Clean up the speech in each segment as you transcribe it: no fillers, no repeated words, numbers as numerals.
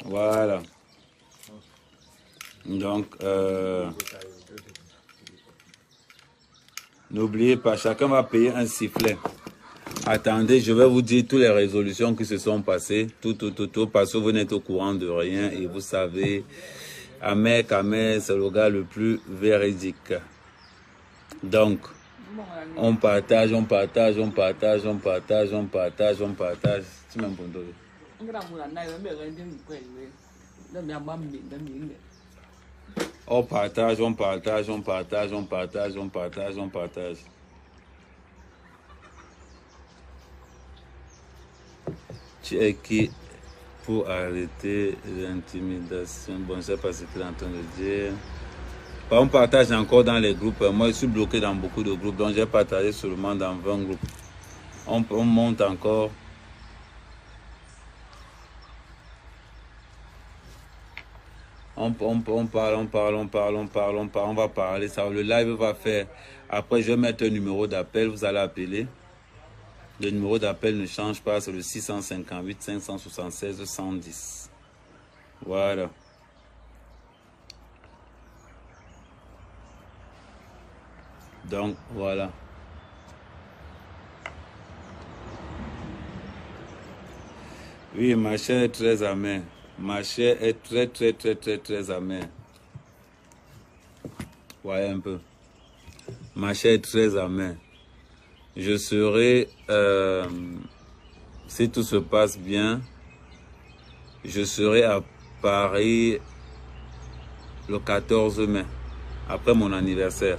Voilà. Donc, n'oubliez pas, chacun va payer un sifflet. Attendez, je vais vous dire toutes les résolutions qui se sont passées. Tout, parce que vous n'êtes au courant de rien et vous savez, Ahmed Kamel, c'est le gars le plus véridique. Donc, on partage. Tu m'as entendu? On partage. Tu es qui pour arrêter l'intimidation? Bon, je ne sais pas ce qu'il est en train de dire. On partage encore dans les groupes. Moi, je suis bloqué dans beaucoup de groupes, donc j'ai partagé seulement dans 20 groupes. On monte encore. On va parler. Ça, le live va faire. Après, je vais mettre un numéro d'appel. Vous allez appeler. Le numéro d'appel ne change pas. C'est le 658 576 110. Voilà. Donc, voilà. Oui, ma chère est très amère. Ma chère est très amère. Voyez un peu. Ma chère est très amère. Je serai, si tout se passe bien, je serai à Paris le 14 mai, après mon anniversaire.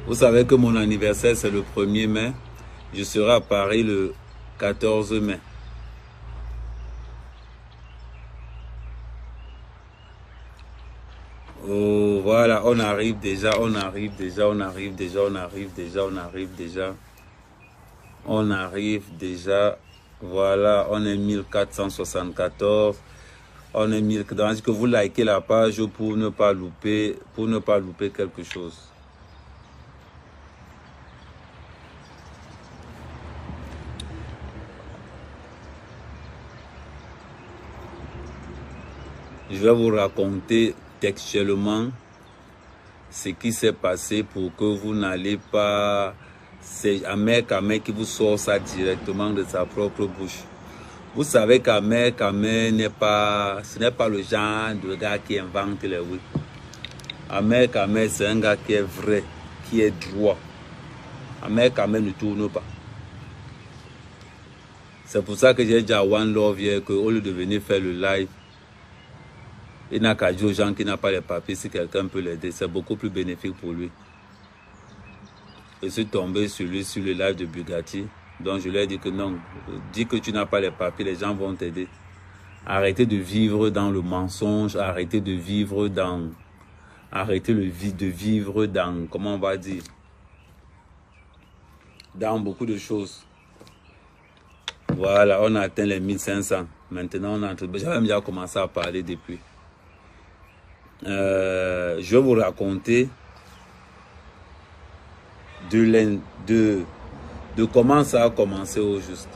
Vous savez que mon anniversaire, c'est le 1er mai. Je serai à Paris le 14 mai. Oh, voilà, on arrive déjà. Voilà, on est 1474. On est 1000. Donc, que vous likez la page pour ne pas louper quelque chose. Je vais vous raconter textuellement ce qui s'est passé pour que vous n'allez pas... C'est Ahmed Kamel qui vous sort ça directement de sa propre bouche. Vous savez qu'Ahmed Kamel ce n'est pas le genre de gars qui invente les oui. Ahmed Kamel, c'est un gars qui est vrai, qui est droit. Ahmed Kamel ne tourne pas. C'est pour ça que j'ai dit à One Love hier qu'au lieu de venir faire le live, il n'a qu'à dire aux gens qui n'ont pas les papiers, si quelqu'un peut l'aider, c'est beaucoup plus bénéfique pour lui. Je suis tombé sur lui sur le live de Bugatti. Donc je lui ai dit que non, dis que tu n'as pas les papiers, les gens vont t'aider. Arrêtez de vivre dans le mensonge, arrêtez de vivre dans... comment on va dire, dans beaucoup de choses. Voilà, on a atteint les 1500. Maintenant, j'avais déjà commencé à parler depuis. Je vais vous raconter de comment ça a commencé au juste.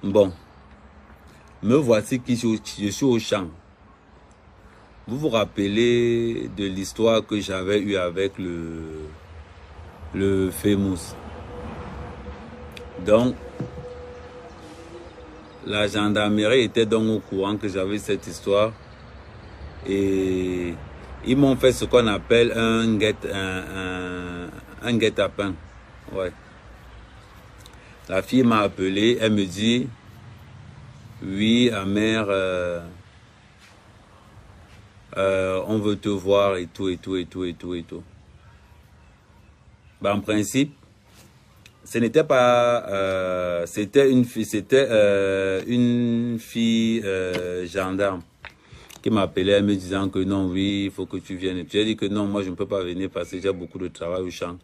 Bon, me voici qui je suis au champ. Vous vous rappelez de l'histoire que j'avais eue avec le Famous. Donc, la gendarmerie était donc au courant que j'avais cette histoire. Et ils m'ont fait ce qu'on appelle un guet-apens. Ouais. La fille m'a appelé, elle me dit, oui, Amer, on veut te voir et tout. Ben, en principe, ce n'était pas, c'était une fille gendarme qui m'appelait me disant que non, oui, il faut que tu viennes. J'ai dit que non, moi je ne peux pas venir parce que j'ai beaucoup de travail au champ.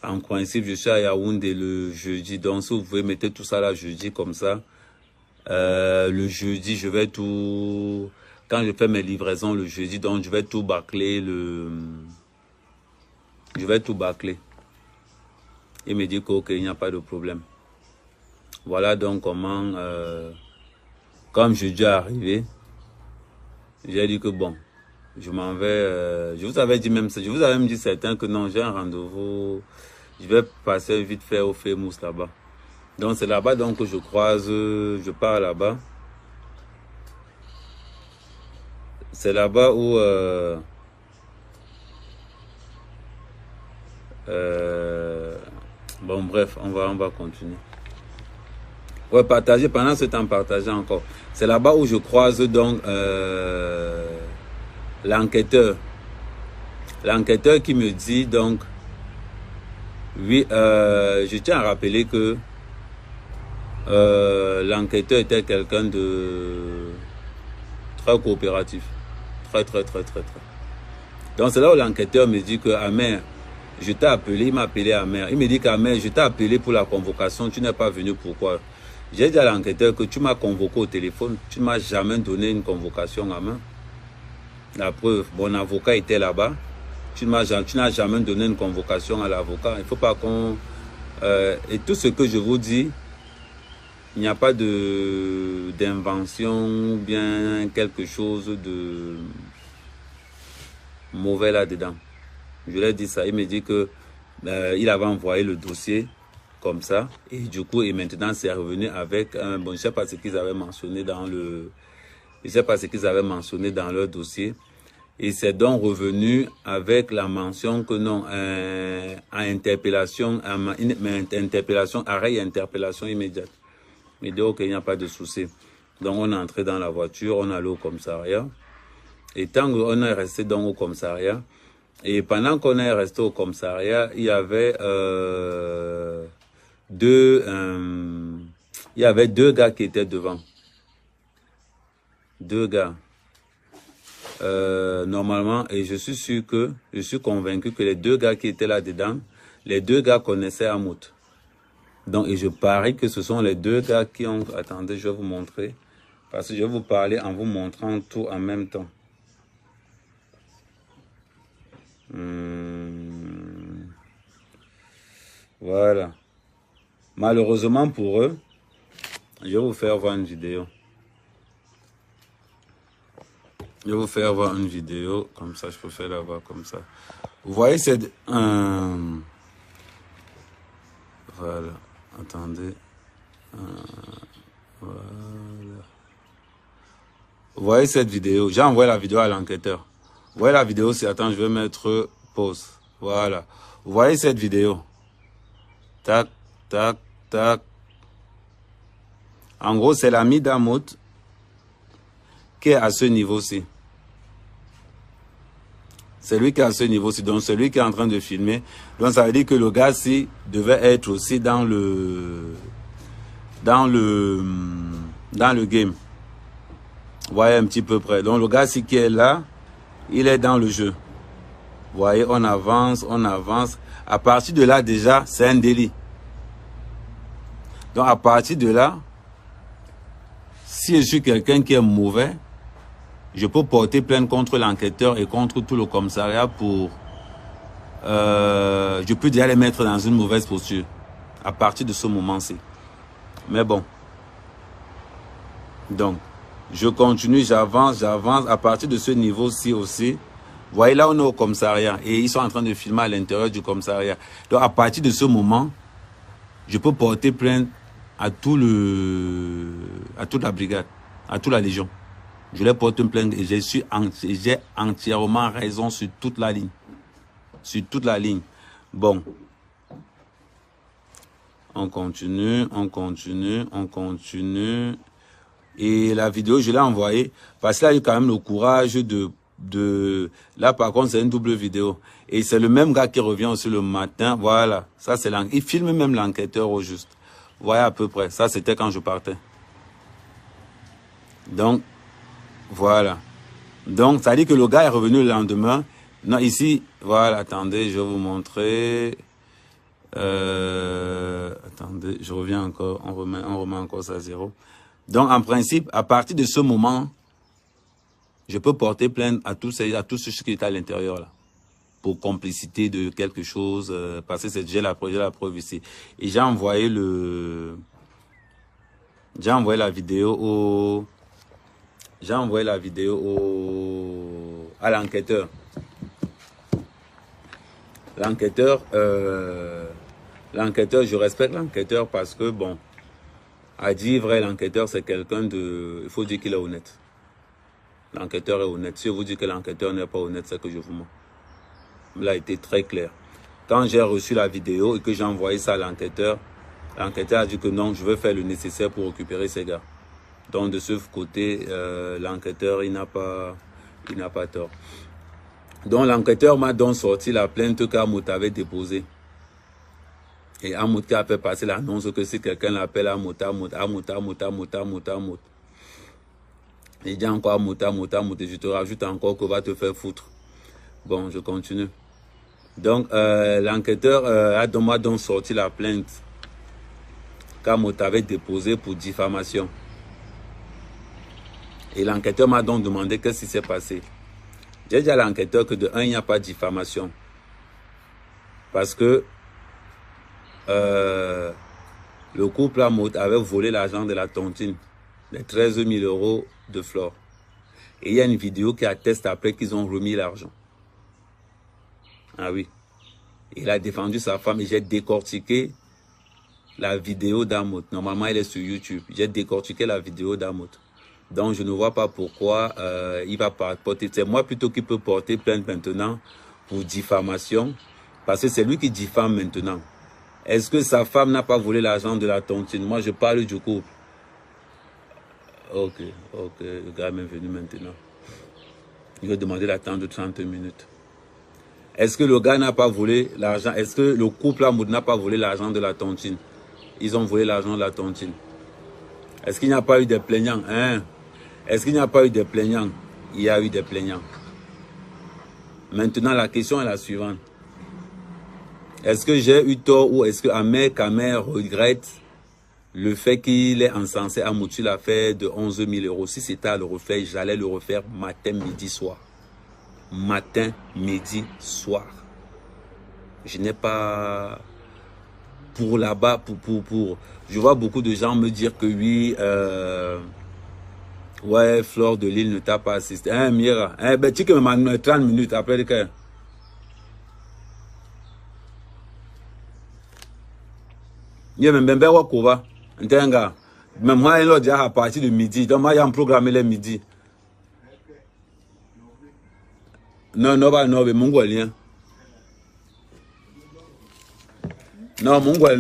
En principe, je suis à Yaoundé le jeudi, donc si vous pouvez mettre tout ça là jeudi comme ça, le jeudi, je vais tout... Quand je fais mes livraisons le jeudi, donc je vais tout bâcler Je vais tout bâcler. Il me dit qu'il n'y a pas de problème. Voilà donc comment, comme je dû arriver, j'ai dit que bon, je m'en vais, je vous avais dit même ça, je vous avais même dit certains que non, j'ai un rendez-vous, je vais passer vite fait au Famous là-bas. Donc c'est là-bas donc que je croise, je pars là-bas. C'est là-bas où bon bref, on va continuer. Ouais, partager, pendant ce temps, partager encore. C'est là-bas où je croise donc l'enquêteur. L'enquêteur qui me dit donc, oui, je tiens à rappeler que l'enquêteur était quelqu'un de très coopératif. Très. Donc c'est là où l'enquêteur me dit que Amer, je t'ai appelé, il m'a appelé Amer. Il me dit qu'Amer, je t'ai appelé pour la convocation, tu n'es pas venu, pourquoi? J'ai dit à l'enquêteur que tu m'as convoqué au téléphone, tu ne m'as jamais donné une convocation à main. La preuve, mon avocat était là-bas, tu n'as jamais donné une convocation à l'avocat. Il ne faut pas qu'on... et tout ce que je vous dis, il n'y a pas d'invention ou bien quelque chose de mauvais là-dedans. Je lui ai dit ça, il me dit que il avait envoyé le dossier comme ça, et du coup, et maintenant c'est revenu avec un, bon, je sais pas ce qu'ils avaient mentionné dans le, je sais pas ce qu'ils avaient mentionné dans leur dossier, et c'est donc revenu avec la mention que non, à interpellation, interpellation, arrêt et interpellation immédiate. Il dit ok, il n'y a pas de souci. Donc on est entré dans la voiture, on est allé au commissariat, et tant qu'on est resté donc au commissariat, et pendant qu'on est resté au commissariat, il y avait deux gars qui étaient devant. Deux gars. Normalement, et je suis convaincu que les deux gars qui étaient là-dedans, les deux gars connaissaient Hamout. Donc, et je parie que ce sont les deux gars qui ont... Attendez, je vais vous montrer. Parce que je vais vous parler en vous montrant tout en même temps. Voilà. Malheureusement pour eux, je vais vous faire voir une vidéo. Je vais vous faire voir une vidéo, comme ça je peux faire la voir comme ça. Vous voyez cette... voilà, attendez. Voilà. Vous voyez cette vidéo, j'ai envoyé la vidéo à l'enquêteur. Vous voyez la vidéo, c'est... Attends, je vais mettre pause. Voilà. Vous voyez cette vidéo. Tac, tac, tac. En gros, c'est l'ami d'Hamout qui est à ce niveau-ci. C'est lui qui est à ce niveau-ci. Donc, c'est lui qui est en train de filmer. Donc, ça veut dire que le gars-ci devait être aussi dans le game. Vous voyez un petit peu près. Donc, le gars-ci qui est là, il est dans le jeu. Vous voyez, on avance, on avance. À partir de là, déjà, c'est un délit. Donc, à partir de là, si je suis quelqu'un qui est mauvais, je peux porter plainte contre l'enquêteur et contre tout le commissariat pour... je peux déjà les mettre dans une mauvaise posture à partir de ce moment-ci. Mais bon. Donc, je continue, j'avance. À partir de ce niveau-ci aussi, vous voyez là, on est au commissariat et ils sont en train de filmer à l'intérieur du commissariat. Donc, à partir de ce moment, je peux porter plainte à toute la brigade, à toute la légion. Je les porte une plainte et j'ai entièrement raison sur toute la ligne. Sur toute la ligne. Bon. On continue. Et la vidéo, je l'ai envoyée parce qu'il a eu quand même le courage de... Là, par contre, c'est une double vidéo. Et c'est le même gars qui revient aussi le matin. Voilà. Ça, c'est il filme même l'enquêteur au juste. Vous voyez à peu près. Ça, c'était quand je partais. Donc, voilà. Donc, ça dit que le gars est revenu le lendemain. Non, ici, voilà, attendez, je vais vous montrer. Attendez, je reviens encore, on remet encore ça à zéro. Donc, en principe, à partir de ce moment, je peux porter plainte à tous ceux qui étaient à l'intérieur, là, pour complicité de quelque chose, parce que j'ai la preuve ici. Et j'ai envoyé J'ai envoyé la vidéo à l'enquêteur. L'enquêteur, je respecte l'enquêteur parce que, bon, à dire vrai, l'enquêteur, c'est quelqu'un de... Il faut dire qu'il est honnête. L'enquêteur est honnête. Si je vous dis que l'enquêteur n'est pas honnête, c'est que je vous mens. Il a été très clair. Quand j'ai reçu la vidéo et que j'ai envoyé ça à l'enquêteur a dit que non, je veux faire le nécessaire pour récupérer ces gars. Donc, de ce côté, l'enquêteur, il n'a pas tort. Donc, l'enquêteur m'a donc sorti la plainte qu'Amout avait déposée. Et Amout qui a fait passer l'annonce que si quelqu'un l'appelle Amout. Il dit encore Amout, et je te rajoute encore qu'on va te faire foutre. Bon, je continue. Donc, l'enquêteur m'a donc sorti la plainte qu'Amout avait déposée pour diffamation. Et l'enquêteur m'a donc demandé qu'est-ce qui s'est passé. J'ai dit à l'enquêteur que de un, il n'y a pas de diffamation. Parce que le couple Amout avait volé l'argent de la tontine, les 13 000 € de Flore. Et il y a une vidéo qui atteste après qu'ils ont remis l'argent. Ah oui. Il a défendu sa femme et j'ai décortiqué la vidéo d'Amout. Normalement, elle est sur YouTube. J'ai décortiqué la vidéo d'Amout. Donc, je ne vois pas pourquoi il va pas porter. C'est moi plutôt qui peux porter plainte maintenant pour diffamation. Parce que c'est lui qui diffame maintenant. Est-ce que sa femme n'a pas volé l'argent de la tontine? Moi, je parle du couple. Ok, le gars est venu maintenant. Il va demander l'attente de 30 minutes. Est-ce que le gars n'a pas volé l'argent? Est-ce que le couple Amout n'a pas volé l'argent de la tontine? Ils ont volé l'argent de la tontine. Est-ce qu'il n'y a pas eu des plaignants? Hein? Est-ce qu'il n'y a pas eu des plaignants? Il y a eu des plaignants. Maintenant, la question est la suivante. Est-ce que j'ai eu tort ou est-ce que Ahmed Kamer regrette le fait qu'il est encensé Amout sur l'affaire de 11 000 €? Si c'était à le refaire, j'allais le refaire matin, midi, soir. Matin, midi, soir. Je n'ai pas... Pour là-bas, Je vois beaucoup de gens me dire que oui, ouais, Flore de Lille ne t'a pas assisté. Hein, Mira? Hein, ben, tu que me 30 minutes après que... Il y a même ben Wakuba. Mais moi, il a déjà à partir de midi. Donc, moi, il y a un programme le midi. Non, mais mongolien. Non, mongolien.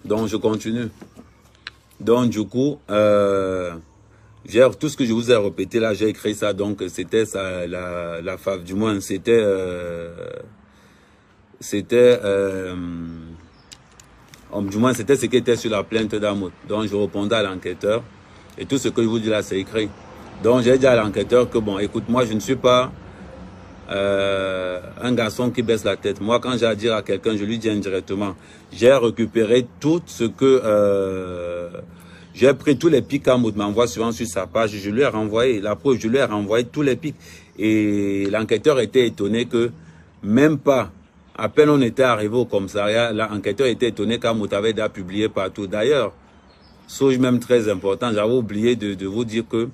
Donc, je continue. Donc, du coup, tout ce que je vous ai répété là, j'ai écrit ça. Donc, c'était ça, la fave. Du moins, c'était... du moins, c'était ce qui était sur la plainte d'Amout. Donc, je répondais à l'enquêteur. Et tout ce que je vous dis là, c'est écrit. Donc, j'ai dit à l'enquêteur que, bon, écoute, moi, je ne suis pas un garçon qui baisse la tête. Moi, quand j'ai à dire à quelqu'un, je lui dis indirectement. J'ai récupéré tout ce que... j'ai pris tous les pics qu'Amout m'envoie souvent sur sa page. Je lui ai renvoyé. La preuve, je lui ai renvoyé tous les pics. Et l'enquêteur était étonné que, même pas... À peine on était arrivé au commissariat, l'enquêteur était étonné qu'Amout avait déjà publié partout. D'ailleurs, chose même très importante, j'avais oublié de vous dire que...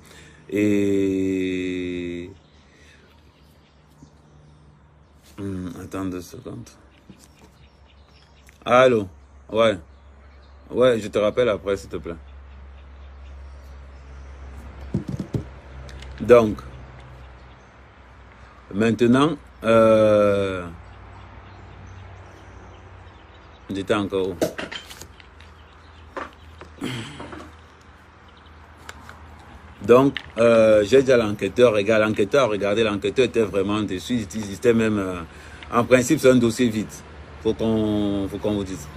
attends 2 secondes. Allô? Ouais. Ouais, je te rappelle après, s'il te plaît. Donc, maintenant, j'étais encore où? Donc, j'ai dit à l'enquêteur, regarde, l'enquêteur a regardé, l'enquêteur était vraiment déçu, il était même, en principe, c'est un dossier vide, faut qu'on vous dise.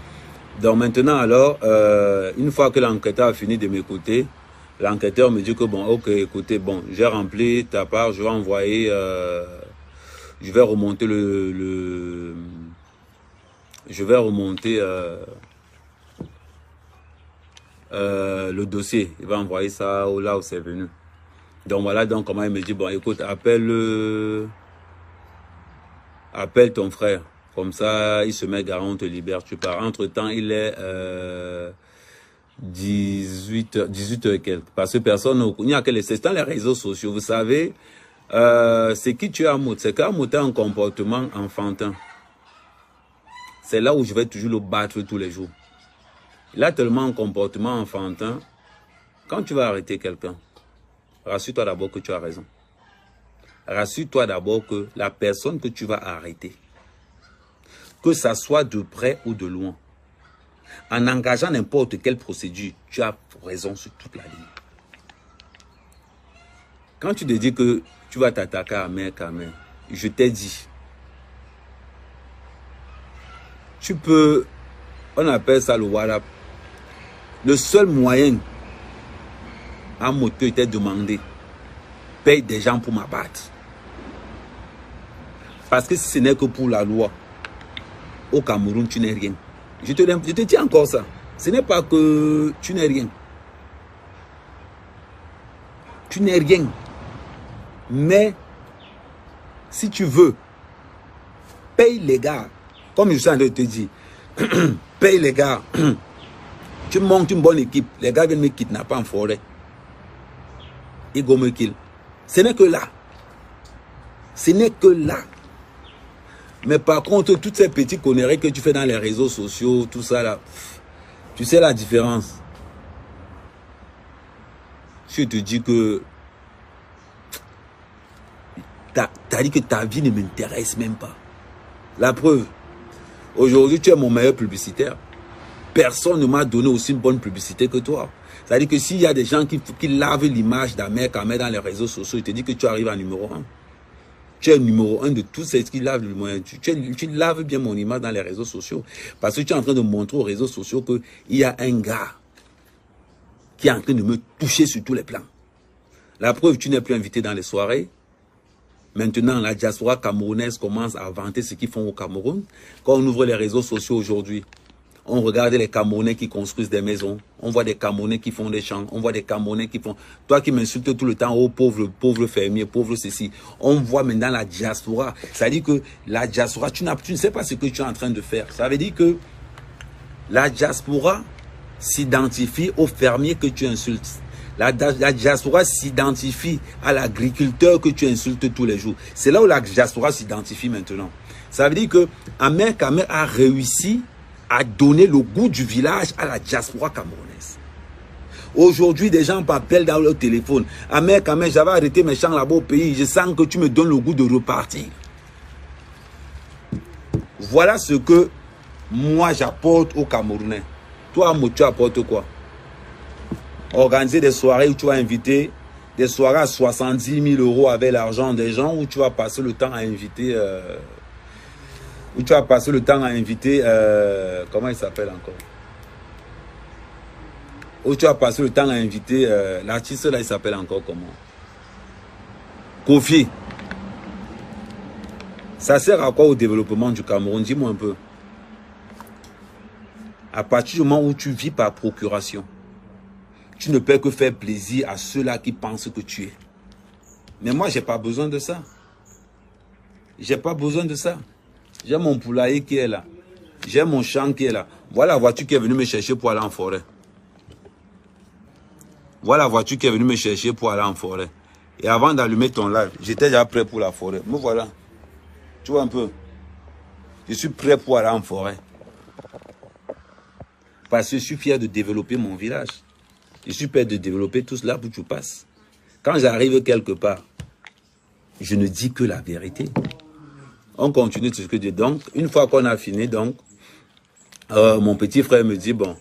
Donc maintenant, alors, une fois que l'enquêteur a fini de m'écouter, l'enquêteur me dit que, bon, ok, écoutez, bon, j'ai rempli ta part, je vais envoyer, je vais remonter je vais remonter le dossier. Il va envoyer ça là où c'est venu. Donc voilà, donc comment il me dit, bon, écoute, appelle ton frère. Comme ça, il se met garant, on te libère, tu pars. Entre-temps, il est 18 heures et quelques. Parce que personne, il n'y a que c'est dans les réseaux sociaux. Vous savez, c'est qui tu as Mout. C'est qu'Amout a un comportement enfantin. C'est là où je vais toujours le battre tous les jours. Il a tellement un comportement enfantin. Quand tu vas arrêter quelqu'un, rassure-toi d'abord que tu as raison. Rassure-toi d'abord que la personne que tu vas arrêter, que ça soit de près ou de loin, en engageant n'importe quelle procédure, tu as raison sur toute la ligne. Quand tu te dis que tu vas t'attaquer à Ahmed Kamer, je t'ai dit, tu peux, on appelle ça le WhatsApp. Le seul moyen à moto était demandé, paye des gens pour m'abattre. Parce que si ce n'est que pour la loi, au Cameroun, tu n'es rien. Je te dis encore ça. Ce n'est pas que tu n'es rien. Tu n'es rien. Mais, si tu veux, paye les gars. Comme je suis en train de te dire, paye les gars. Tu montes une bonne équipe. Les gars viennent me kidnapper en forêt. Ils vont me kill. Ce n'est que là. Ce n'est que là. Mais par contre, toutes ces petites conneries que tu fais dans les réseaux sociaux, tout ça là, tu sais la différence. Je te dis que t'as dit que ta vie ne m'intéresse même pas. La preuve, aujourd'hui tu es mon meilleur publicitaire. Personne ne m'a donné aussi une bonne publicité que toi. C'est-à-dire que s'il y a des gens qui lavent l'image d'Ahmed Kamer dans les réseaux sociaux, je te dis que tu arrives à numéro 1. Tu es numéro 1 de tous ceux qui lavent le moyen. Tu laves bien mon image dans les réseaux sociaux. Parce que tu es en train de montrer aux réseaux sociaux qu'il y a un gars qui est en train de me toucher sur tous les plans. La preuve, tu n'es plus invité dans les soirées. Maintenant, la diaspora camerounaise commence à vanter ce qu'ils font au Cameroun. Quand on ouvre les réseaux sociaux aujourd'hui, on regarde les Camerounais qui construisent des maisons. On voit des Camerounais qui font des champs. On voit des Camerounais qui font... Toi qui m'insultes tout le temps, oh pauvre fermier, pauvre ceci. On voit maintenant la diaspora. Ça veut dire que la diaspora, tu ne sais pas ce que tu es en train de faire. Ça veut dire que la diaspora s'identifie aux fermiers que tu insultes. La diaspora s'identifie à l'agriculteur que tu insultes tous les jours. C'est là où la diaspora s'identifie maintenant. Ça veut dire que Ahmed Kamer a réussi à donner le goût du village à la diaspora camerounaise. Aujourd'hui, des gens m'appellent dans leur téléphone. Ahmed Kamer, j'avais arrêté mes champs là-bas au pays. Je sens que tu me donnes le goût de repartir. Voilà ce que moi j'apporte aux Camerounais. Toi, tu apportes quoi? Organiser des soirées où tu vas inviter, des soirées à 70 000 € avec l'argent des gens, où tu vas passer le temps à inviter... comment il s'appelle encore? Où tu vas passer le temps à inviter l'artiste là, il s'appelle encore comment? Kofi. Ça sert à quoi au développement du Cameroun? Dis-moi un peu. À partir du moment où tu vis par procuration, tu ne peux que faire plaisir à ceux-là qui pensent que tu es. Mais moi, j'ai pas besoin de ça. J'ai pas besoin de ça. J'ai mon poulailler qui est là. J'ai mon champ qui est là. Voilà la voiture qui est venue me chercher pour aller en forêt. Voilà la voiture qui est venue me chercher pour aller en forêt. Et avant d'allumer ton live, j'étais déjà prêt pour la forêt. Me voilà. Tu vois un peu. Je suis prêt pour aller en forêt. Parce que je suis fier de développer mon village. Je suis prêt de développer tout cela pour que tu passes. Quand j'arrive quelque part, je ne dis que la vérité. On continue tout ce que je dis. Donc, une fois qu'on a fini, donc, mon petit frère me dit, bon,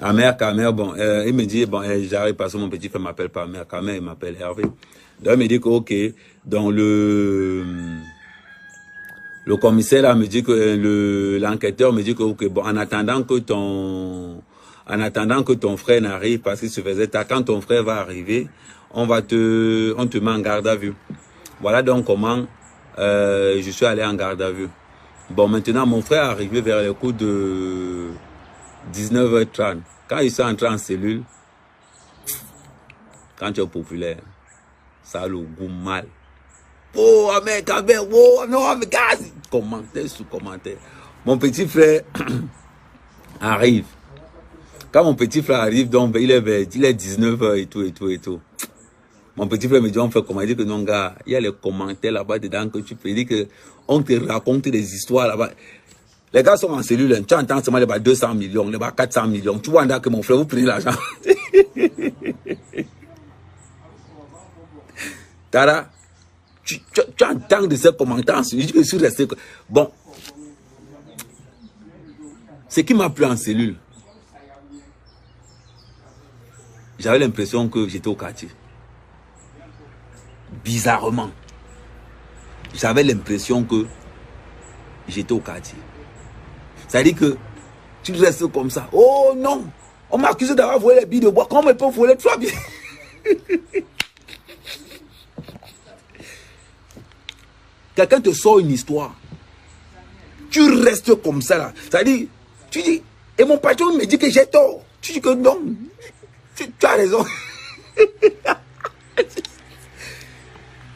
Ahmed Kamer, bon, il me dit, bon, j'arrive parce que mon petit frère m'appelle pas Ahmed Kamer, il m'appelle Hervé. Donc, il me dit que, ok, donc le commissaire là me dit que, l'enquêteur me dit que, ok, bon, en attendant que ton frère n'arrive, parce qu'il se faisait tard, quand ton frère va arriver, on te met en garde à vue. Voilà donc comment je suis allé en garde à vue. Bon, maintenant, mon frère est arrivé vers le coup de 19h30. Quand il s'est entré en cellule, quand tu es populaire, ça a le goût mal. Oh, mec, oh, non, mais gaz. Commentaire sous commentaire. Mon petit frère arrive. Quand mon petit frère arrive, donc, il est 19 h et tout. Mon petit frère me dit, on fait comment? Il dit que non, gars, il y a les commentaires là-bas dedans que tu peux. Il dit que on te raconte des histoires là-bas. Les gars sont en cellule, tu entends seulement les 200 millions, les 400 millions. Tu vois que mon frère, vous prenez l'argent. Tara, tu entends de ces commentaires, je dis que je suis resté. Bon, ce qui m'a plu en cellule, j'avais l'impression que j'étais au quartier. Bizarrement, j'avais l'impression que j'étais au quartier. C'est-à-dire que tu restes comme ça. Oh non, on m'a accusé d'avoir volé les billes de bois. Comment ils peuvent voler 3 billes? Quelqu'un te sort une histoire. Tu restes comme ça là. C'est-à-dire, tu dis, et mon patron me dit que j'ai tort. Tu dis que non, tu as raison.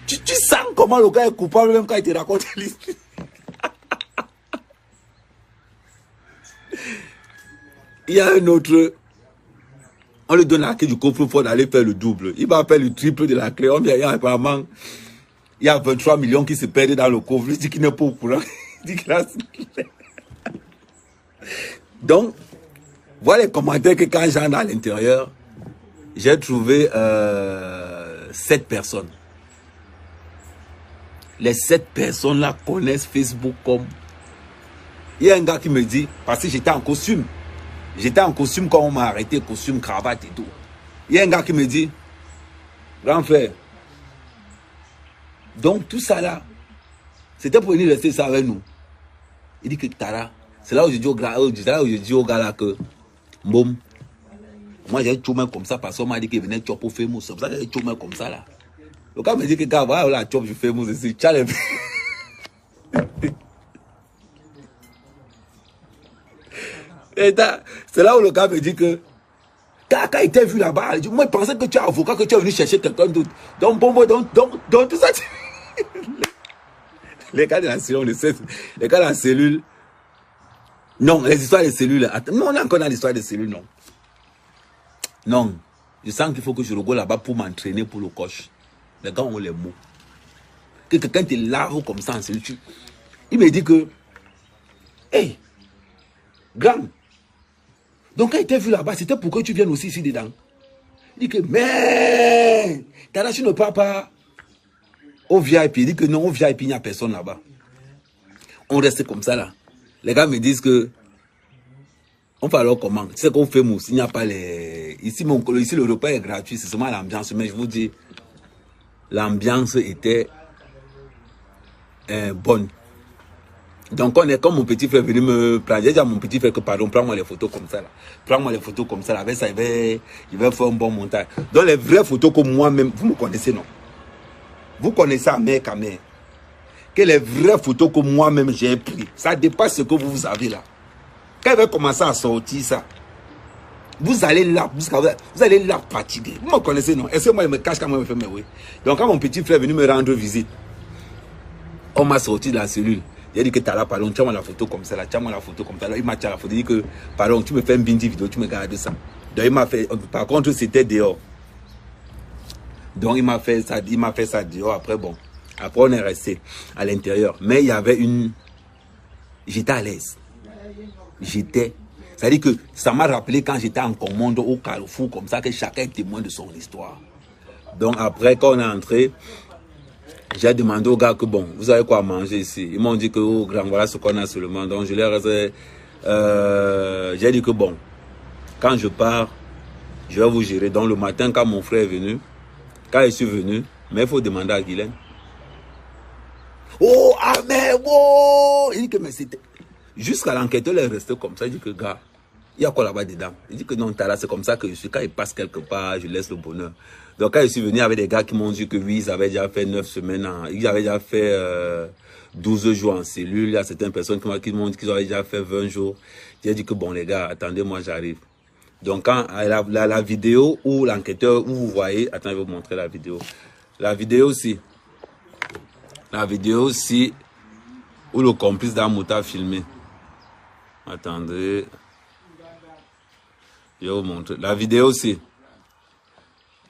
tu sens comment le gars est coupable même quand il te raconte l'histoire. Il y a un autre, on lui donne la clé du coffre-fort d'aller faire le double. Il va faire le triple de la clé. On vient, apparemment, il y a 23 millions qui se perdent dans le coffre. Il dit qu'il n'est pas au courant. Il dit qu'il a... Donc, voilà les commentaires que quand j'entre à l'intérieur, j'ai trouvé 7 personnes. Les 7 personnes-là connaissent Facebook comme... Il y a un gars qui me dit, parce que j'étais en costume. J'étais en costume quand on m'a arrêté, costume, cravate et tout. Il y a un gars qui me dit, grand frère, donc tout ça là, c'était pour venir rester ça avec nous. Il dit que Tara, c'est là où je dis au gars, là que, boum, moi j'ai chômé comme ça parce qu'on m'a dit qu'il venait chop au Famous. C'est pour ça que j'ai chômé comme ça là. Le gars me dit que gars, voilà la chop du Famous ici, c'est là où le gars me dit que quand il t'a vu là-bas, moi je pensais que tu es avocat, que tu es venu chercher quelqu'un d'autre. Donc tout ça. Les gars de la cellule, les gars de la cellule. Non, les histoires des cellules. Non, on est encore dans l'histoire des cellules, non. Non. Je sens qu'il faut que je regarde là-bas pour m'entraîner pour le coach. Les gars ont les mots. Que quelqu'un te lave comme ça en cellule. Il me dit que, hey, grand. Donc quand il t'a vu là-bas, c'était pour que tu viennes aussi ici dedans. Il dit que, mais, tu ne pars pas au VIP. Il dit que non, au VIP, il n'y a personne là-bas. On reste comme ça là. Les gars me disent que, on fait alors comment? Tu sais qu'on fait mousse, il n'y a pas les... Ici, le repas est gratuit, c'est seulement l'ambiance. Mais je vous dis, l'ambiance était bonne. Donc on est comme mon petit frère venu me prendre. J'ai dit à mon petit frère que pardon, prends-moi les photos comme ça là. Prends-moi les photos comme ça là. Avec ça, il va faire un bon montage. Donc les vraies photos que moi-même, vous me connaissez non? Vous connaissez à mer qu'à mer. Que les vraies photos que moi-même j'ai prises, ça dépasse ce que vous avez là. Quand il va commencer à sortir ça, vous allez là fatiguer. Vous me connaissez non? Est-ce que moi je me cache quand moi je me fais mes oui? Donc quand mon petit frère est venu me rendre visite, on m'a sorti de la cellule. J'ai dit que t'as là, pardon, tiens-moi la photo comme ça là, tiens-moi la photo comme ça là. Il m'a tiré la photo, il dit que, pardon, tu me fais une bindi vidéo, tu me gardes ça. Donc il m'a fait, par contre c'était dehors. Donc il m'a fait ça dehors, après bon. Après on est resté à l'intérieur. Mais il y avait une... J'étais à l'aise. C'est-à-dire que ça m'a rappelé quand j'étais en commande au Carrefour, comme ça, que chacun est témoin de son histoire. Donc après, quand on est entré, j'ai demandé aux gars que bon, vous avez quoi à manger ici? Ils m'ont dit que oh grand, voilà ce qu'on a seulement. Donc je leur ai j'ai dit que bon, quand je pars, je vais vous gérer. Donc le matin, quand mon frère est venu, quand je suis venu, mais il faut demander à Guylaine. Oh, ah mais oh! Il dit que mais c'était... Jusqu'à l'enquêteur, il est resté comme ça. Il dit que gars, il y a quoi là-bas dedans? Il dit que non, Tara, c'est comme ça que je suis. Quand il passe quelque part, je laisse le bonheur. Donc quand je suis venu avec des gars qui m'ont dit que oui, ils avaient déjà fait 9 semaines, ils avaient déjà fait 12 jours en cellule. Il y a certaines personnes qui m'ont dit qu'ils avaient déjà fait 20 jours. J'ai dit que bon les gars, attendez, moi j'arrive. Donc quand la vidéo où l'enquêteur, où vous voyez, attendez, je vais vous montrer la vidéo. La vidéo aussi, La vidéo aussi, où le complice d'Amouta a filmé. Attendez. Je vais vous montrer. La vidéo aussi.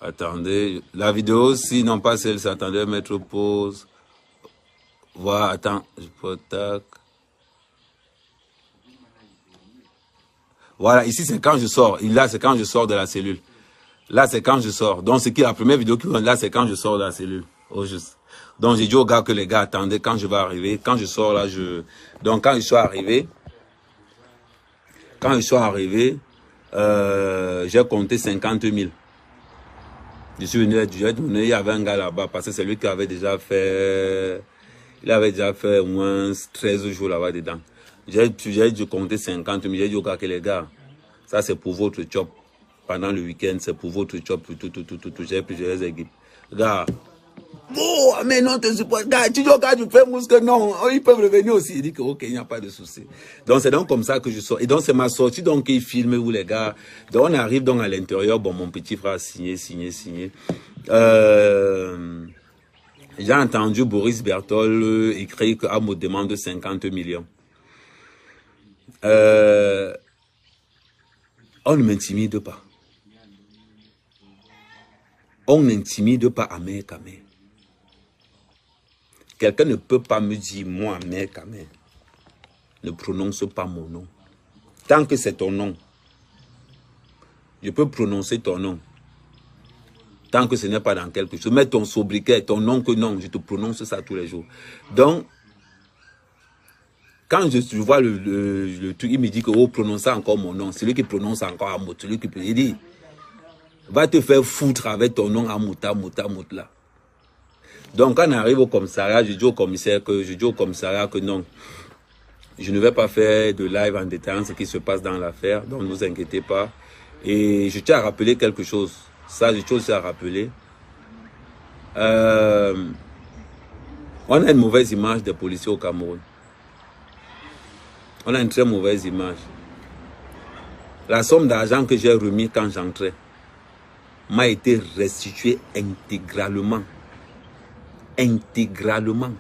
Attendez. La vidéo aussi, non pas celle-ci. Attendez, mettre pause. Voilà, attends. Je peux tac. Voilà, ici c'est quand je sors. Là, c'est quand je sors de la cellule. Là, c'est quand je sors. Donc, c'est qui la première vidéo qui vient là, c'est quand je sors de la cellule. Au juste. Donc, j'ai dit aux gars que les gars attendaient quand je vais arriver. Quand je sors là, Donc, quand je suis arrivé, j'ai compté 50 000. Je suis venu, il y avait un gars là-bas, parce que c'est lui qui avait déjà fait... Il avait déjà fait au moins 13 jours là-bas dedans. J'ai dû compter 50 000. J'ai dit aux gars que les gars, ça c'est pour votre job. Pendant le week-end, c'est pour votre job, tout. J'ai plusieurs équipes. Gars, oh, mais non, tu supportes. Gars, tu dis au gars, tu fais mousque, non, ils peuvent revenir aussi. Il dit que, ok, il n'y a pas de souci. Donc, c'est donc comme ça que je sors. Et donc, c'est ma sortie, donc, ils filment où les gars. Donc, on arrive donc à l'intérieur. Bon, mon petit frère a signé. J'ai entendu Boris Berthold écrire qu'à me demande 50 millions. On ne m'intimide pas. On n'intimide pas Ahmed Kamer. Quelqu'un ne peut pas me dire, moi, Ahmed Kamer, ne prononce pas mon nom. Tant que c'est ton nom, je peux prononcer ton nom. Tant que ce n'est pas dans quelque chose. Mets ton sobriquet, ton nom que non, je te prononce ça tous les jours. Donc, quand je vois le truc, il me dit que oh, prononce encore mon nom. C'est lui qui prononce encore Amout. Celui qui il dit, va te faire foutre avec ton nom Amouta là. Donc, quand on arrive au commissariat, je dis au commissaire que non, je ne vais pas faire de live en détaillant ce qui se passe dans l'affaire. Donc, ne vous inquiétez pas. Et je tiens à rappeler quelque chose. Ça, j'ai chose à rappeler. On a une mauvaise image des policiers au Cameroun. On a une très mauvaise image. La somme d'argent que j'ai remis quand j'entrais m'a été restituée intégralement. Intégralement.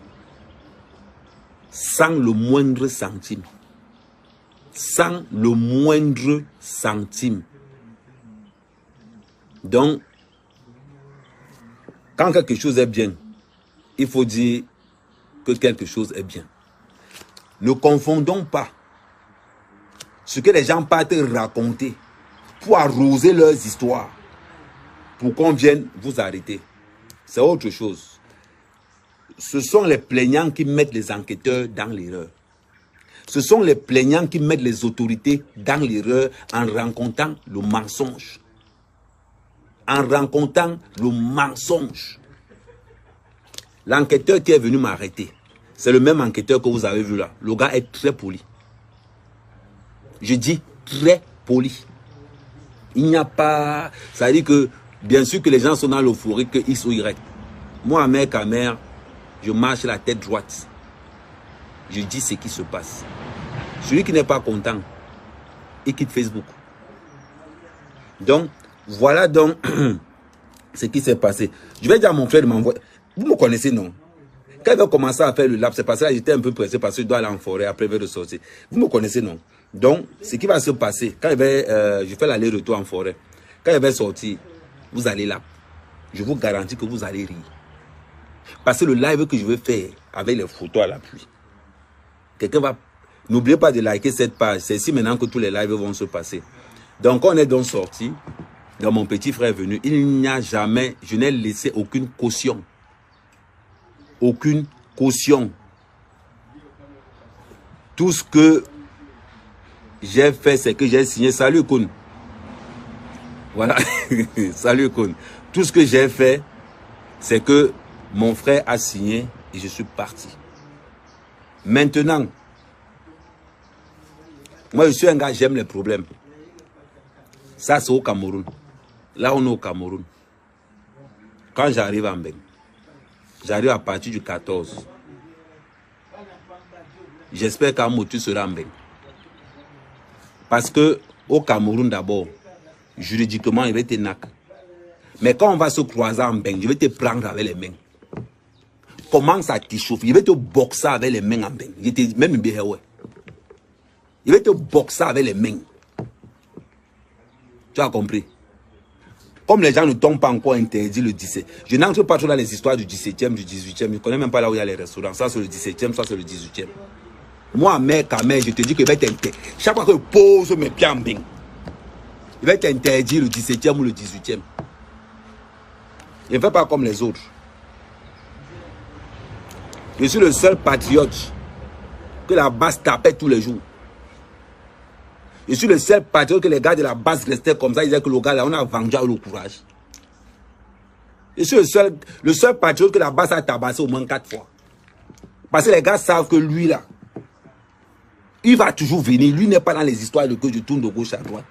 Sans le moindre centime. Sans le moindre centime. Donc, quand quelque chose est bien, il faut dire que quelque chose est bien. Ne confondons pas ce que les gens partent raconter pour arroser leurs histoires, pour qu'on vienne vous arrêter. C'est autre chose. Ce sont les plaignants qui mettent les enquêteurs dans l'erreur. Ce sont les plaignants qui mettent les autorités dans l'erreur en racontant le mensonge. En racontant le mensonge. L'enquêteur qui est venu m'arrêter, c'est le même enquêteur que vous avez vu là. Le gars est très poli. Je dis très poli. Il n'y a pas... Ça veut dire que, bien sûr que les gens sont dans l'euphorie que X ou Y. Moi, Ahmed Kamer, je marche la tête droite. Je dis ce qui se passe. Celui qui n'est pas content, il quitte Facebook. Donc, voilà donc ce qui s'est passé. Je vais dire à mon frère de m'envoyer. Vous me connaissez, non? Quand il va commencer à faire le lab, c'est parce que j'étais un peu pressé parce que je dois aller en forêt après de sortir. Vous me connaissez, non? Donc, ce qui va se passer, quand je fais l'aller-retour en forêt, quand il va sortir, vous allez là. Je vous garantis que vous allez rire. Parce que le live que je vais faire avec les photos à l'appui, quelqu'un va... N'oubliez pas de liker cette page. C'est ici maintenant que tous les lives vont se passer. Donc, on est donc sorti. Donc, mon petit frère est venu. Il n'y a jamais... Je n'ai laissé aucune caution. Aucune caution. Tout ce que j'ai fait, c'est que j'ai signé. Salut, Koun. Voilà. Salut, Koun. Tout ce que j'ai fait, c'est que mon frère a signé et je suis parti. Maintenant, moi, je suis un gars, j'aime les problèmes. Ça, c'est au Cameroun. Là, on est au Cameroun. Quand j'arrive en Beng, j'arrive à partir du 14. J'espère qu'à Motu sera en Beng. Parce que au Cameroun, d'abord, juridiquement, il va te nac. Mais quand on va se croiser en Beng, je vais te prendre avec les mains. commence à t'échauffer, il va te boxer avec les mains en bain. Même bien, ouais. Il va te boxer avec les mains. Tu as compris? Comme les gens ne t'ont pas encore interdit le 17. Je n'entre pas trop dans les histoires du 17e, du 18e. Je ne connais même pas là où il y a les restaurants. Ça, c'est le 17e, ça, c'est le 18e. Moi, mec, je te dis que il va t'interdire. Chaque fois que je pose mes pieds en bain, il va t'interdire le 17e ou le 18e. Il ne fait pas comme les autres. Je suis le seul patriote que la base tapait tous les jours. Je suis le seul patriote que les gars de la base restaient comme ça. Ils disaient que le gars là, on a vendu le courage. Je suis le seul patriote que la base a tabassé au moins 4 fois. Parce que les gars savent que lui là, il va toujours venir. Lui n'est pas dans les histoires de que je tourne de gauche à droite.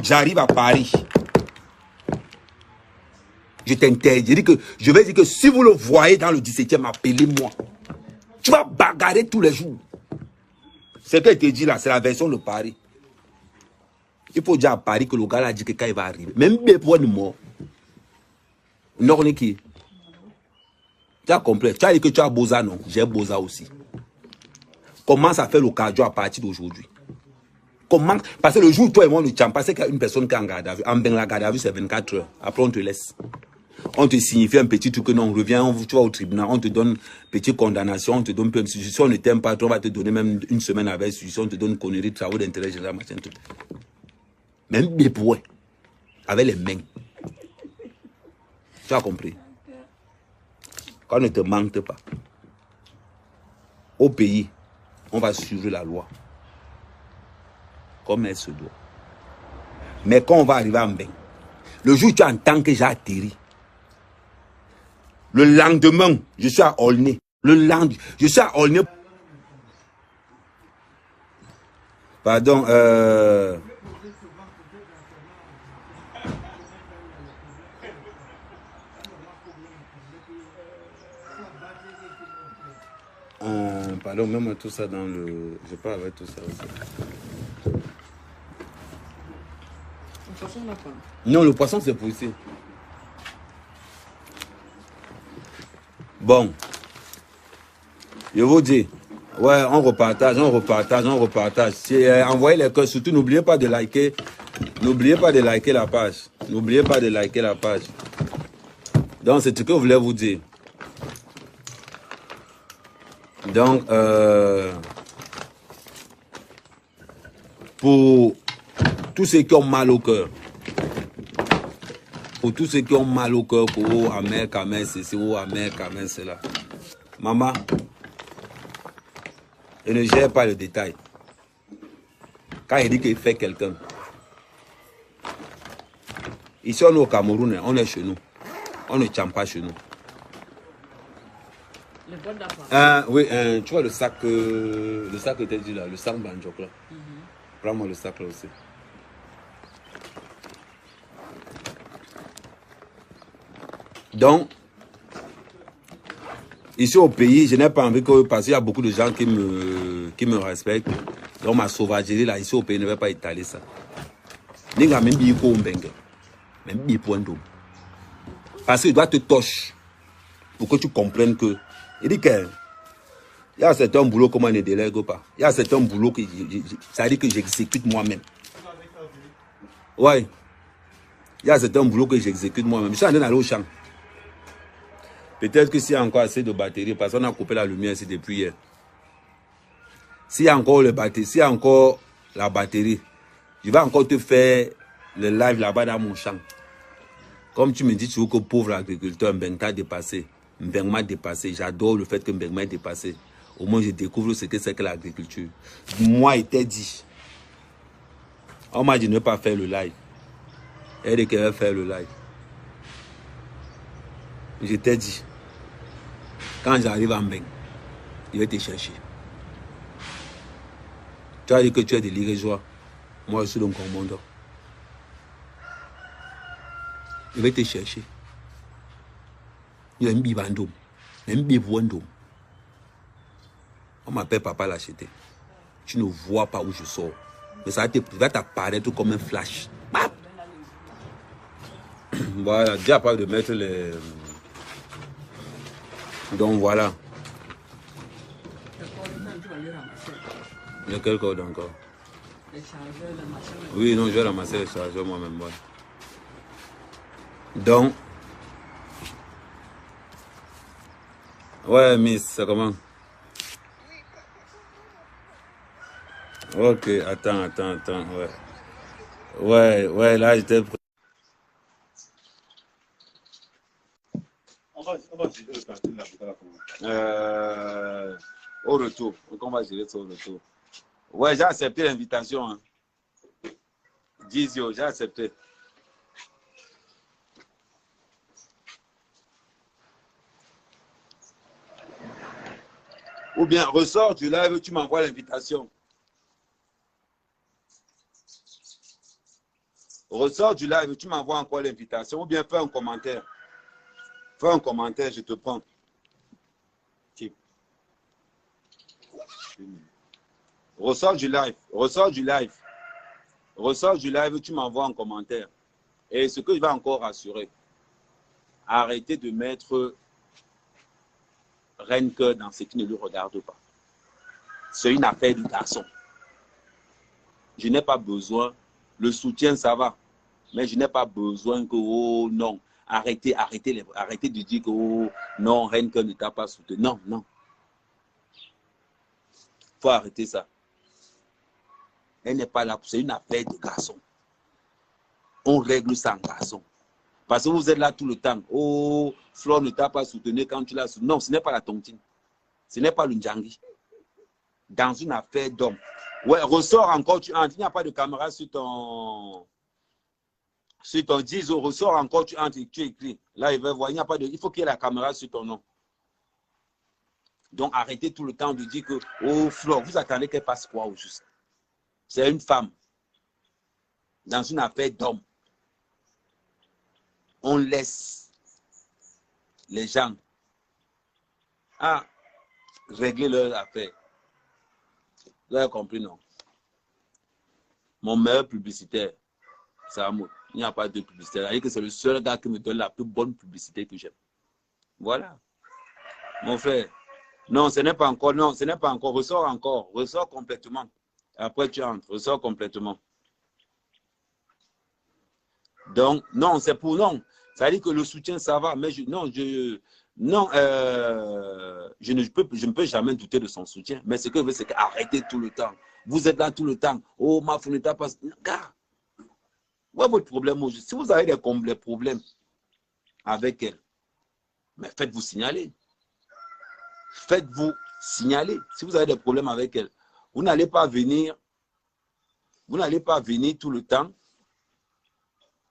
J'arrive à Paris. Je t'interdis que je vais dire que si vous le voyez dans le 17e, appelez-moi. Tu vas bagarrer tous les jours. Ce que je te dis là, c'est la version de Paris. Il faut dire à Paris que le gars là dit que quand il va arriver, même bien pour une mort. Non, on est qui? Tu as compris? Tu as dit que tu as Boza, non? J'ai Boza aussi. Commence à faire le cardio à partir d'aujourd'hui. Comment? Parce que le jour où toi et moi nous tient, parce qu'il y a une personne qui est en garde à vue. En ben la garde à vue, c'est 24 heures. Après, on te laisse. On te signifie un petit truc que non, on revient, tu vas au tribunal, on te donne une petite condamnation, on te donne peu. Si on ne t'aime pas, on va te donner même une semaine avec si on te donne une connerie de travaux d'intérêt général, machin, tout. Même des poids, avec les mains. Tu as compris? Quand on ne te manque pas, au pays, on va suivre la loi. Comme elle se doit. Mais quand on va arriver en bain, le jour où tu entends que j'ai atterri, le lendemain, je suis à Aulnay. Je suis à Aulnay. Pardon, pardon, même tout ça dans le... Je parle avec tout ça aussi. Le poisson, on n'a pas. Non, le poisson, c'est pour ici. Bon. Je vous dis. Ouais, on repartage. Envoyez les cœurs. Surtout, n'oubliez pas de liker. N'oubliez pas de liker la page. Donc, c'est ce que je voulais vous dire. Donc, pour tous ceux qui ont mal au cœur, pour Amer, Kamen, c'est Amer, Kamen, c'est là. Maman, je ne gère pas le détail. Quand il dit qu'il fait quelqu'un, ici on est au Cameroun, on est chez nous. On ne tient pas chez nous. Oui, tu vois le sac que tu as dit là, le sac Banjok là. Prends-moi le sac là aussi. Donc, ici au pays, je n'ai pas envie que, parce qu'il y a beaucoup de gens qui me respectent. Donc ma sauvagerie là, ici au pays, ne va pas étaler ça. Parce qu'il doit te toucher pour que tu comprennes que... Il dit que il y a certains boulots comme on ne délègue pas. Il y a certains boulots que ça dit que j'exécute moi-même. Ouais. Il y a certains boulots que j'exécute moi-même. Je suis en train d'aller au champ. Peut-être que s'il y a encore assez de batterie, parce qu'on a coupé la lumière ici depuis hier. S'il y a encore la batterie, je vais encore te faire le live là-bas dans mon champ. Comme tu me dis, tu veux que pauvre agriculteur, Mbeng t'a dépassé. Mbeng m'a dépassé. J'adore le fait que Mbeng m'a dépassé. Au moins, je découvre ce que c'est que l'agriculture. Moi, il t'a dit. On m'a dit de ne pas faire le live. Elle dit qu'elle va faire le live. Je t'ai dit. Quand j'arrive à Mbeng, je vais te chercher. Tu as dit que tu es de l'Irégeois. Moi, je suis de Ngormondo. Je vais te chercher. Il y a un bibandom. Un bibouandom. On m'appelle Papa l'acheter. Tu ne vois pas où je sors. Mais ça va t'apparaître comme un flash. Bap! Voilà, déjà pas de mettre les... Donc voilà. Le code, tu vas le ramasser. Lequel code encore? Les chargeurs, le machin. Oui, non, je vais ramasser les chargeurs moi-même. Ouais. Donc, ouais, Miss, ça comment? Ok, attends, ouais. Ouais, là, j'étais prêt. On va gérer le calcul là, au retour. Donc, on va gérer ça au retour. Ouais, j'ai accepté l'invitation. Hein. 10 j'ai accepté. Ou bien, ressors du live, tu m'envoies l'invitation. Ressors du live, tu m'envoies encore l'invitation. Ou bien, fais un commentaire. Fais un commentaire, je te prends. Ressors du live. Ressors du live, tu m'envoies un commentaire. Et ce que je vais encore rassurer, arrêtez de mettre Renke dans ce qui ne lui regarde pas. C'est une affaire de garçon. Je n'ai pas besoin. Le soutien, ça va. Mais je n'ai pas besoin que, oh non, arrêtez de dire que, oh non, Renke ne t'a pas soutenu. Non. Il faut arrêter ça. Elle n'est pas là. C'est une affaire de garçon. On règle ça en garçon. Parce que vous êtes là tout le temps. Oh, Flore ne t'a pas soutenu quand tu l'as soutenu. Non, ce n'est pas la tontine. Ce n'est pas le Ndjangi. Dans une affaire d'homme. Ouais, ressort encore, tu entres. Il n'y a pas de caméra sur ton 10, ressort encore, tu entres et tu écris. Là, il va voir, il n'y a pas de. Il faut qu'il y ait la caméra sur ton nom. Donc, arrêtez tout le temps de dire que, oh, Flore, vous attendez qu'elle passe quoi au juste? C'est une femme. Dans une affaire d'homme. On laisse les gens régler leur affaire. Vous avez compris, non? Mon meilleur publicitaire, c'est Amour. Il n'y a pas de publicitaire. C'est-à-dire que c'est le seul gars qui me donne la plus bonne publicité que j'aime. Voilà. Mon frère. Non, ce n'est pas encore. Non, ce n'est pas encore. Ressors encore. Ressors complètement. Après, tu entres. Ressors complètement. Donc, non, c'est pour non. Ça veut dire que le soutien, ça va. Mais je ne peux jamais douter de son soutien. Mais ce que je veux, c'est qu'arrêtez tout le temps. Vous êtes là tout le temps. Oh, ma fille ne t'a pas. Gars, où est votre problème aujourd'hui? Si vous avez des problèmes avec elle, mais faites-vous signaler. Faites-vous signaler. Si vous avez des problèmes avec elle, vous n'allez pas venir tout le temps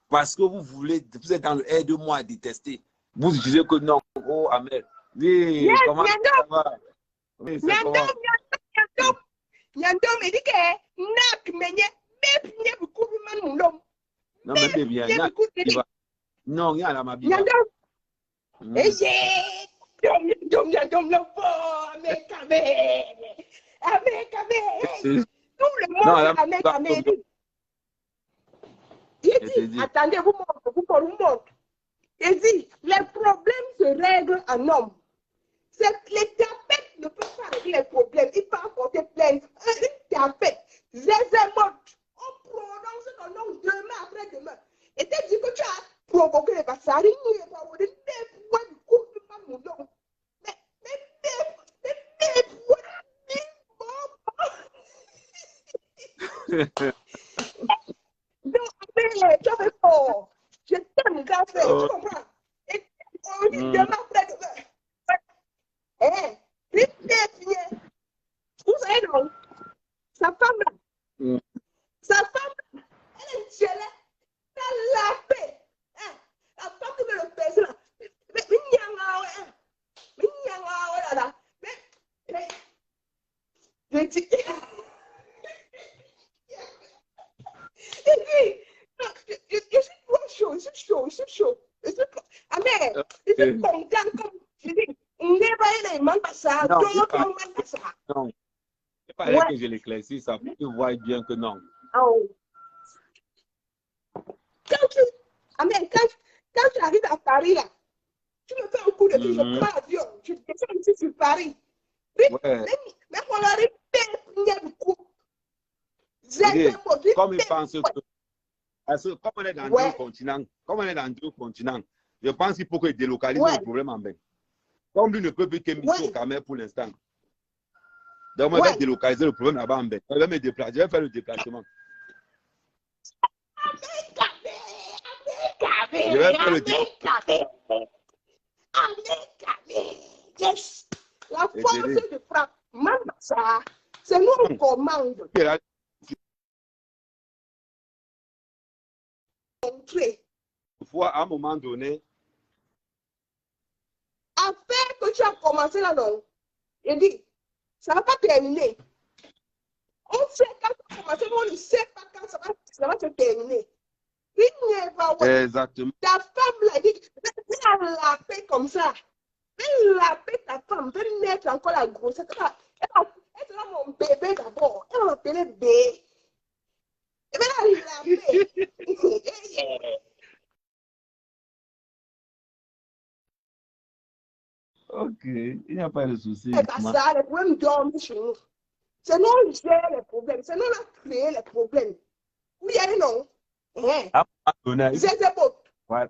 parce que vous êtes dans le aide-moi à détester. Vous disiez que non, oh Amel, oui, yes, comment ça va? Oui, c'est comment? Nyandom, il dit que nak menye bep nye beaucoup man mundom. Non, mais bien, non, il y a la mabie. Nyandom, nyandom la fort, avec tout le monde avec. Il dit, attendez, vous montre. Il dit, les problèmes se règlent en homme. Les tapettes ne peuvent pas régler les problèmes. Il peut apporter plainte. Une tapette, Zézémot, on prononce ton nom demain après demain. Et tu dis que tu as provoqué les bassaris. Je t'aime, grand frère, tu comprends? Et on dit demain après demain. Vous savez, non? Sa femme, elle est gelée, elle l'a fait. La femme qui veut le baiser là. Mais je dis, je suis chaud. Amen, je suis content comme je dis. Non, c'est pas elle que je l'éclaircis, ça tu vois bien que non. Oh. Quand tu arrives à Paris là, tu me fais un coup de pied, je prends l'avion. tu descends ici sur Paris. Même Ouais. on a répété du coup. Comme ils pensent que, parce que comme on est dans deux continents, je pense qu'il faut qu'il délocalise le problème en bain. Comme lui ne peut plus qu'émettre au Cameroun pour l'instant. Donc, moi, je vais délocaliser le problème là-bas en bain. Je vais me déplacer, je vais faire le déplacement. Je vais faire le déplacement. Yes. La force de frappe, même ça, c'est nous qui commande. Fois, à un moment donné, affaire que tu as commencé là, non, je dis, ça ne va pas terminer. On sait quand ça a commencé, mais on ne sait pas quand ça va se terminer. Exactement. Ta femme l'a dit, elle la paix comme ça. Elle la paix ta femme, elle mettre encore la grossesse. Elle sera mon bébé d'abord. Elle va m'appeler bébé. Et bien là, il la paix. Ok, il n'y a pas de souci. C'est pas ça, les problèmes dorment chez nous. C'est nous qui gérons les problèmes. C'est nous qui avons créé les problèmes. Oui, elle non. C'est beau. Voilà.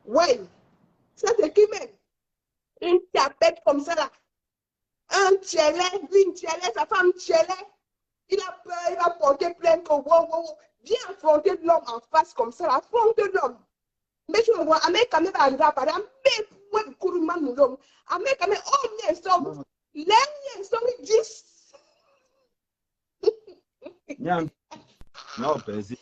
Oui. Ça, c'est qui même? Une tapette comme ça là. Un tchelé, une tchelé, sa femme tchelé. Il a peur, il va porter plainte. Viens affronter l'homme en face comme ça, affronte l'homme. Mais tu vois, Amérique quand même va arriver à parler. Mais moi, le courant de l'homme. Amérique quand même, oh, mais somme. L'année, somme 10. Non, vas-y.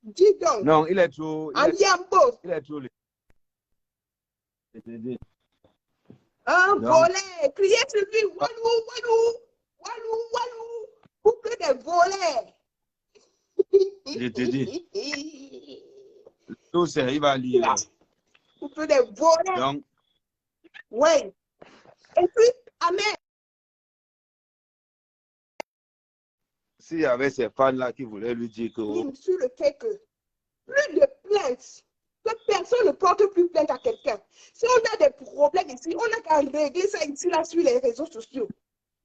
Dis donc. Non, il est trop. Il est trop. Un volet. Criez sur lui. Walou, walou. Walou, walou. Couple de volets. Je te dis. Tout ça, il va lire. Couple de volets. Donc. Oui. Et puis, Amen. S'il y avait ces fans-là qui voulaient lui dire que. Sur le fait que plus de plaintes, que personne ne porte plus plainte à quelqu'un. Si on a des problèmes ici, on n'a qu'à régler ça ici, là, sur les réseaux sociaux.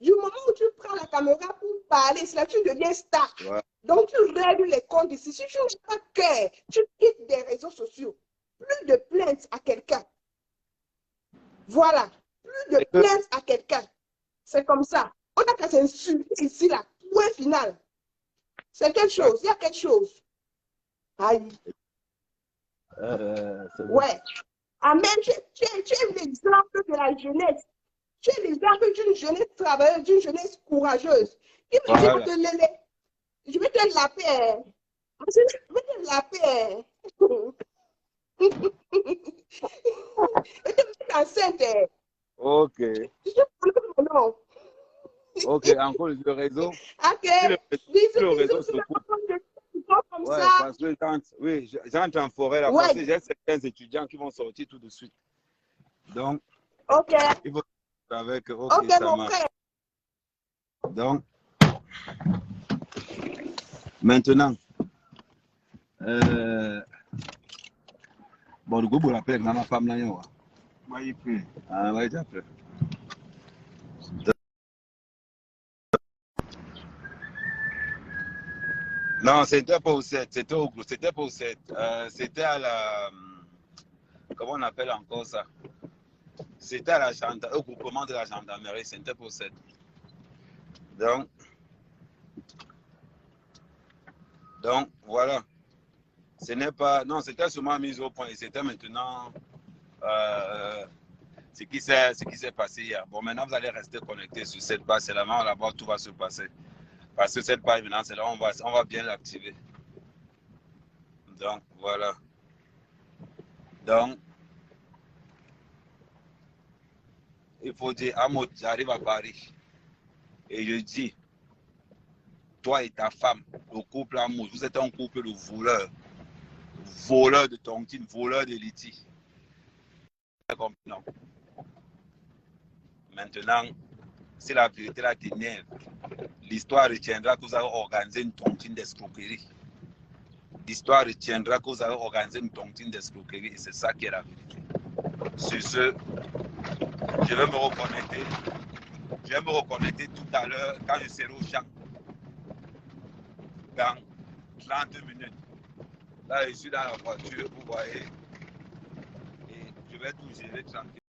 Du moment où tu prends la caméra pour parler, c'est là tu deviens star. Ouais. Donc, tu règles les comptes ici. Si tu n'as pas cœur, tu quittes des réseaux sociaux. Plus de plaintes à quelqu'un. Voilà. Plus de plaintes à quelqu'un. C'est comme ça. On n'a qu'à s'insulter ici, là. Point final. C'est quelque chose. Il y a quelque chose. Aïe. Ouais. Amen. Tu es l'exemple de la jeunesse. Tu es l'exemple d'une jeunesse travailleuse, d'une jeunesse courageuse. Voilà. Je vais te laper. Je vais te laper. Je vais te mettre enceinte. Ok. Je te mon nom. Ok, encore le réseau. Ok. Le réseau se coupe. Comme ouais, ça. parce que j'entre en forêt là, parce que j'ai certains étudiants qui vont sortir tout de suite. Donc, il faut avec. Ok, ça marche. Frère. Donc, maintenant, bon, le groupe l'appelle ma femme là, après. Non, c'était pas au 7, c'était pas au 7. C'était à la. Comment on appelle encore ça? C'était à au groupement de la gendarmerie, c'était pas au 7. Donc, voilà. Ce n'est pas. Non, c'était seulement mis au point. Et c'était maintenant ce qui s'est passé hier. Bon, maintenant, vous allez rester connectés sur cette base. C'est là-bas où tout va se passer. Parce que cette page, maintenant, c'est là où on va bien l'activer. Donc, voilà. Donc, il faut dire, Amo, j'arrive à Paris. Et je dis, toi et ta femme, le couple Amo, vous êtes un couple de voleurs. Voleurs de tontine, voleurs de liti. Non. Maintenant, si la vérité là t'énerve, l'histoire retiendra que vous avez organisé une tontine d'escroquerie. L'histoire retiendra que vous avez organisé une tontine d'escroquerie et c'est ça qui est la vérité. Sur ce, je vais me reconnecter. Je vais me reconnecter tout à l'heure quand je serai au champ. Dans 30 minutes. Là, je suis dans la voiture, vous voyez. Et je vais tout gérer tranquille.